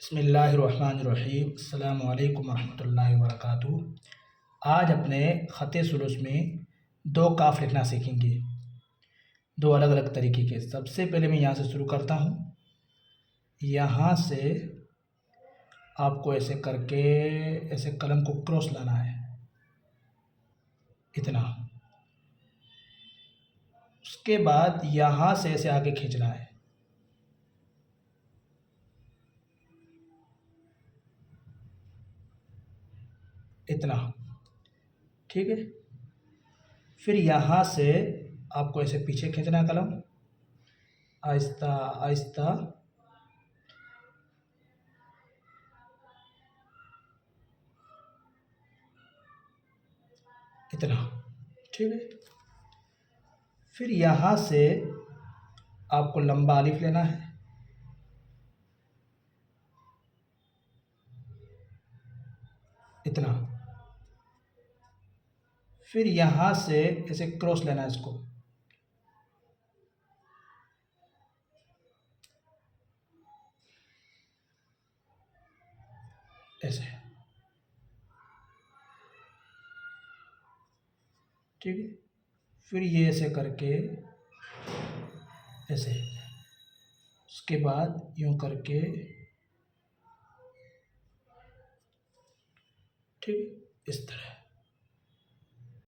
बिस्मिल्लाहिर्रहमानिर्रहीम। अस्सलामु अलैकुम वरहमतुल्लाहि वबरकातुहू। आज अपने ख़त सुलूस में दो काफ लिखना सीखेंगे, दो अलग अलग तरीके के। सबसे पहले मैं यहाँ से शुरू करता हूँ। यहाँ से आपको ऐसे करके ऐसे कलम को क्रॉस लाना है, इतना। उसके बाद यहाँ से ऐसे आगे खींचना है, इतना। ठीक है। फिर यहाँ से आपको ऐसे पीछे खींचना है कलम, आहिस्ता आहिस्ता। इतना। ठीक है। फिर यहाँ से आपको लंबा अलिफ लेना है, इतना। फिर यहाँ से ऐसे क्रॉस लेना है इसको, ऐसे। ठीक है। फिर ये ऐसे करके ऐसे, उसके बाद यूं करके। ठीक है, इस तरह।